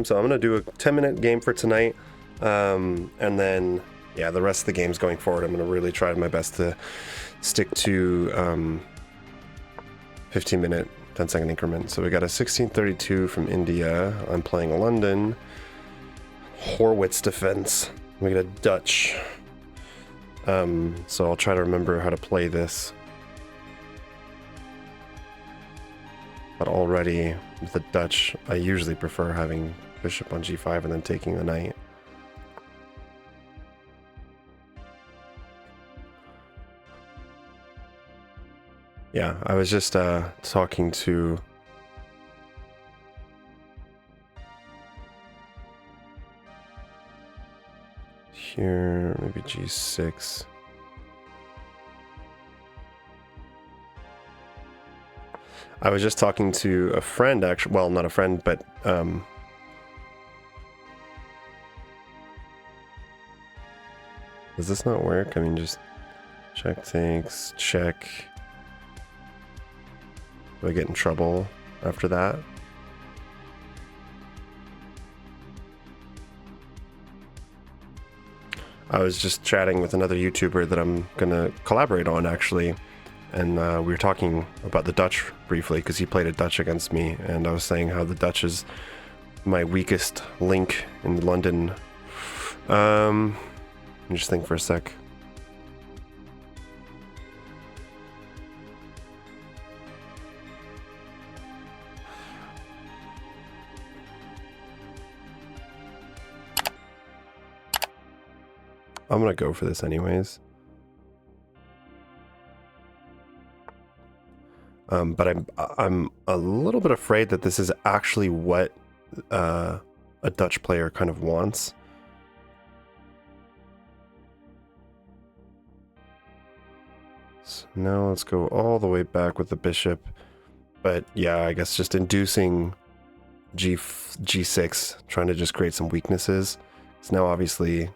So I'm gonna do a 10-minute game for tonight, and then yeah, the rest of the games going forward, I'm gonna really try my best to stick to 15-minute, 10-second increment. So we got a 1632 from India. I'm playing London. Horwitz defense. We got a Dutch. So I'll try to remember how to play this. But already with the Dutch, I usually prefer having bishop on g5 and then taking the knight. Yeah, I was just talking to here, maybe g6. I was just talking to a friend, actually. Well, not a friend, but does this not work? I mean, just check takes, check. Do I get in trouble after that? I was just chatting with another YouTuber that I'm gonna collaborate on, actually, and we were talking about the Dutch briefly because he played a Dutch against me, and I was saying how the Dutch is my weakest link in London. Let me just think for a sec. I'm gonna go for this anyways. But I'm a little bit afraid that this is actually what a Dutch player kind of wants. So now let's go all the way back with the bishop. But yeah, I guess just inducing g6, trying to just create some weaknesses. So now obviously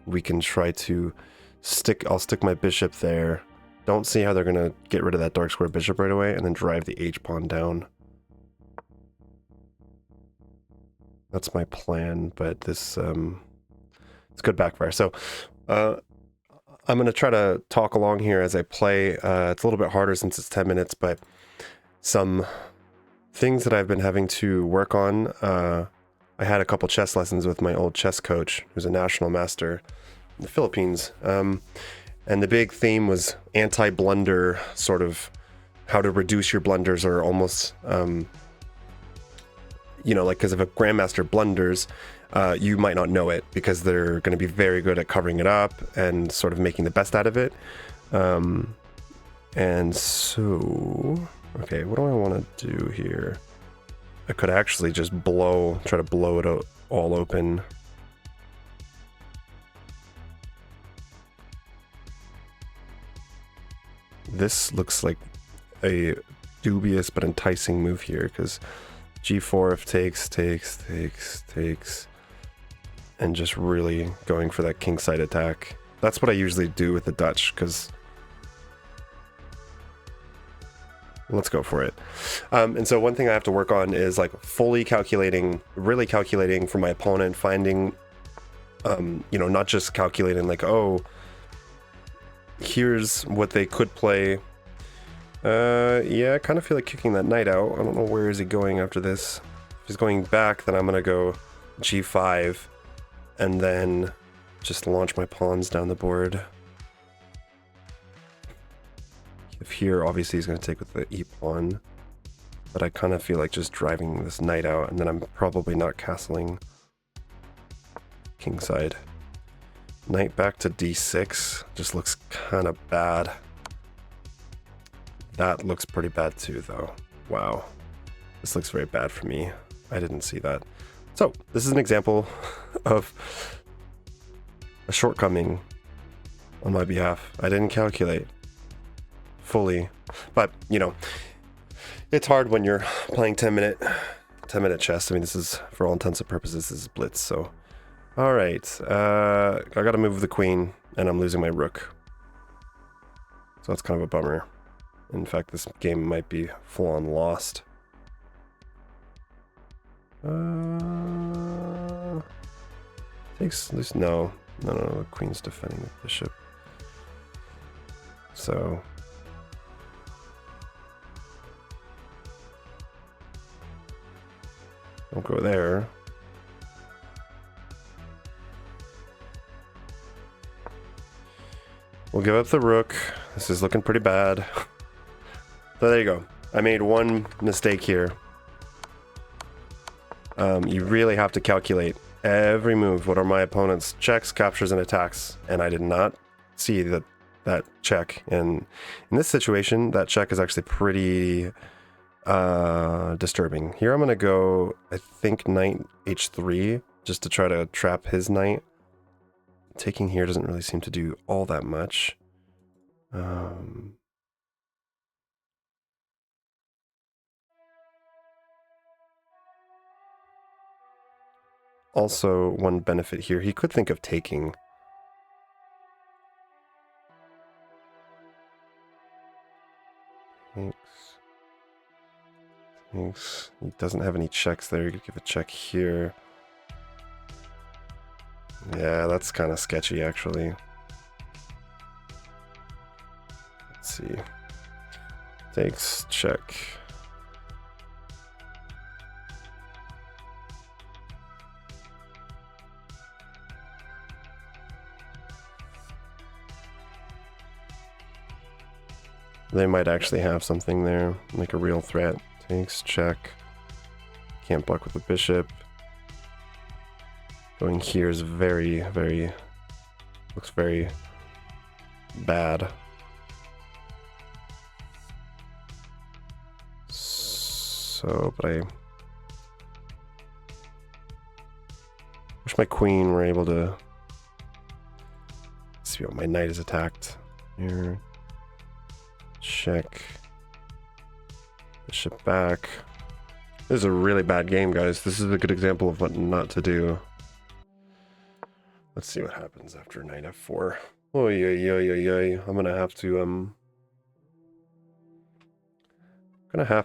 we can try to I'll stick my bishop there. Don't see how they're going to get rid of that dark square bishop right away and then drive the h-pawn down. That's my plan, but this it's good backfire. So I'm going to try to talk along here as I play. It's a little bit harder since it's 10 minutes, but some things that I've been having to work on. I had a couple chess lessons with my old chess coach, who's a national master in the Philippines. And the big theme was anti-blunder, sort of how to reduce your blunders, or almost, you know, like, because if a grandmaster blunders, you might not know it because they're going to be very good at covering it up and sort of making the best out of it. And so, okay, what do I want to do here? I could actually just try to blow it all open. This looks like a dubious but enticing move here, because g4 if takes, and just really going for that kingside attack. That's what I usually do with the Dutch, because let's go for it. And so one thing I have to work on is like really calculating for my opponent, finding, you know, not just calculating like, oh, here's what they could play. Yeah, I kind of feel like kicking that knight out. I don't know, where is he going after this? If he's going back, then I'm going to go g5 and then just launch my pawns down the board. If here, obviously he's going to take with the e-pawn, but I kind of feel like just driving this knight out, and then I'm probably not castling kingside. Knight back to d6 just looks kind of bad. That looks pretty bad too, though. Wow. This looks very bad for me. I didn't see that. So, this is an example of a shortcoming on my behalf. I didn't calculate fully, but, you know, it's hard when you're playing 10-minute chess. I mean, this is, for all intents and purposes, this is blitz, so... Alright, I gotta move the queen, and I'm losing my rook. So that's kind of a bummer. In fact, this game might be full-on lost. Takes this. No. The queen's defending the bishop. So don't go there. We'll give up the rook. This is looking pretty bad. So there you go. I made one mistake here. You really have to calculate every move. What are my opponent's checks, captures, and attacks? And I did not see that check. And in this situation, that check is actually pretty disturbing. Here I'm going to go, I think, knight h3, just to try to trap his knight. Taking here doesn't really seem to do all that much. Also, one benefit here, he could think of taking. Thanks. He doesn't have any checks there. You could give a check here. Yeah, that's kind of sketchy, actually. Let's see. Takes, check. They might actually have something there, like a real threat. Takes, check. Can't block with the bishop. Going here is very, looks very bad. So, but I wish my queen were able to see what my knight is attacked. Here. Check. Bishop back. This is a really bad game, guys. This is a good example of what not to do. Let's see what happens after knight f4. Oh yeah. I'm gonna have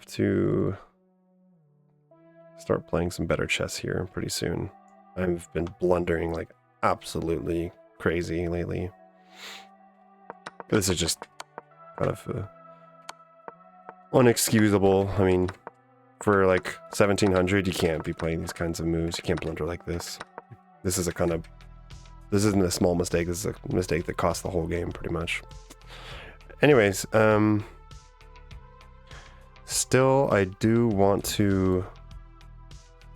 to start playing some better chess here pretty soon. I've been blundering like absolutely crazy lately. This is just kind of unexcusable. I mean, for like 1700, you can't be playing these kinds of moves. You can't blunder like this. This isn't a small mistake. This is a mistake that cost the whole game pretty much. Anyways, still I do want to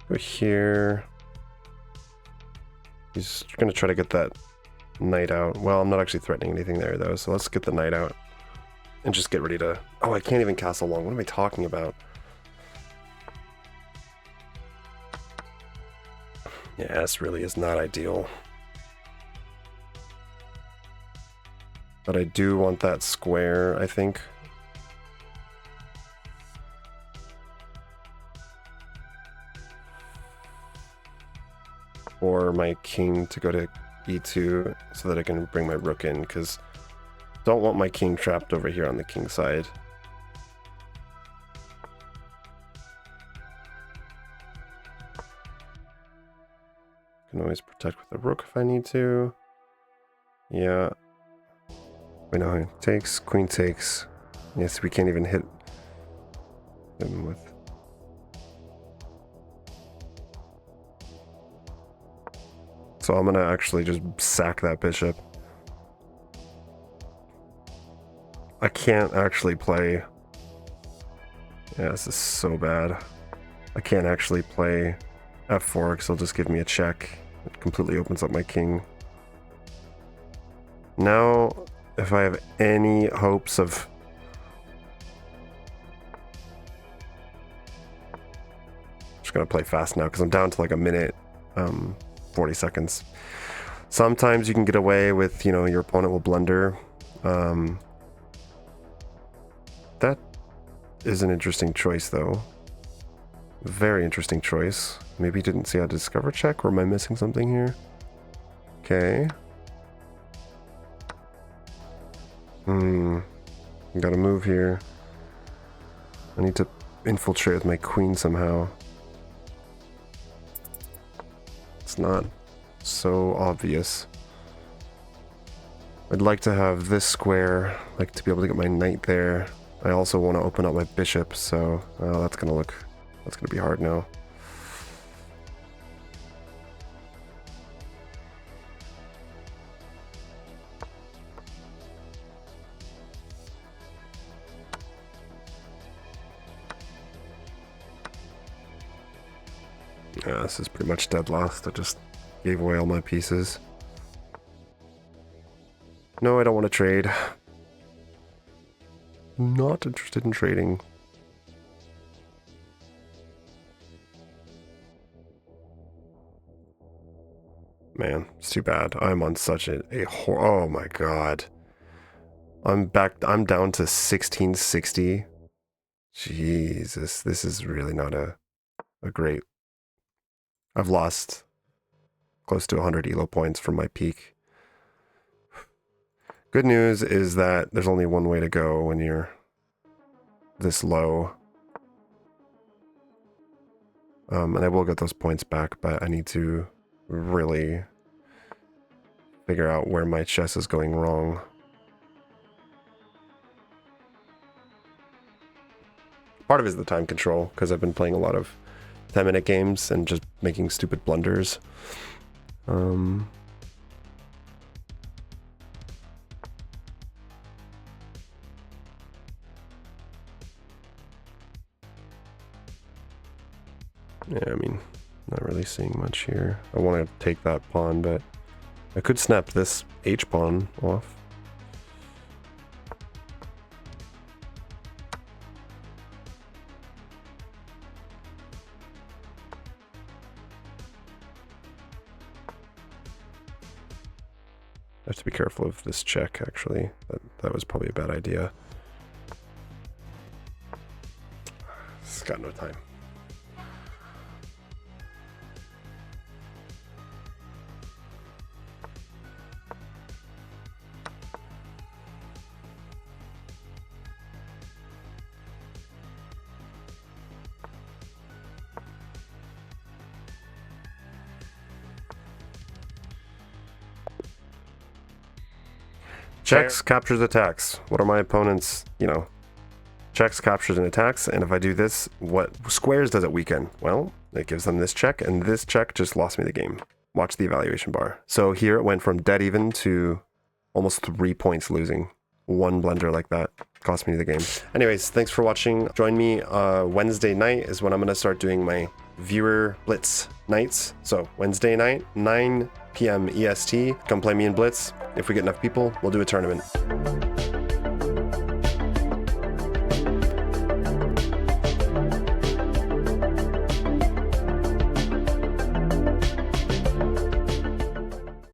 go here. He's gonna try to get that knight out. Well, I'm not actually threatening anything there though, so let's get the knight out and just get ready to... Oh, I can't even castle long. What am I talking about? Yeah, this really is not ideal. But I do want that square, I think. Or my king to go to e2 so that I can bring my rook in, because don't want my king trapped over here on the king side. Can always protect with the rook if I need to. Yeah. Wait, no, takes, queen takes. Yes, we can't even hit him with... So I'm gonna actually just sack that bishop. I can't actually play... Yeah, this is so bad. I can't actually play f4 because it'll just give me a check. It completely opens up my king. Now, if I have any hopes of... I'm just gonna play fast now because I'm down to like a minute, 40 seconds. Sometimes you can get away with, you know, your opponent will blunder. That is an interesting choice though. Very interesting choice. Maybe you didn't see how to discover check, or am I missing something here? Okay. Gotta move here. I need to infiltrate with my queen somehow. not so obvious. I'd like to have this square, like to be able to get my knight there. I also want to open up my bishop, so that's gonna be hard now. Yeah, this is pretty much dead last. I just gave away all my pieces. No, I don't want to trade. Not interested in trading. Man, it's too bad. I'm on such a oh my god. I'm down to 1660. Jesus, this is really not a great. I've lost close to 100 elo points from my peak. Good news is that there's only one way to go when you're this low. And I will get those points back, but I need to really figure out where my chess is going wrong. Part of it is the time control, because I've been playing a lot of 10-minute games and just making stupid blunders. Yeah, I mean, not really seeing much here. I want to take that pawn, but I could snap this h-pawn off. I have to be careful of this check, actually. That was probably a bad idea. It's got no time. Checks, captures, attacks. What are my opponents, checks, captures, and attacks, and if I do this, what squares does it weaken? Well, it gives them this check, and this check just lost me the game. Watch the evaluation bar. So here it went from dead even to almost 3 points losing. One blunder like that cost me the game. Anyways, thanks for watching. Join me Wednesday night is when I'm going to start doing my viewer blitz nights. So Wednesday night, 9 p.m. EST. Come play me in Blitz. If we get enough people, we'll do a tournament.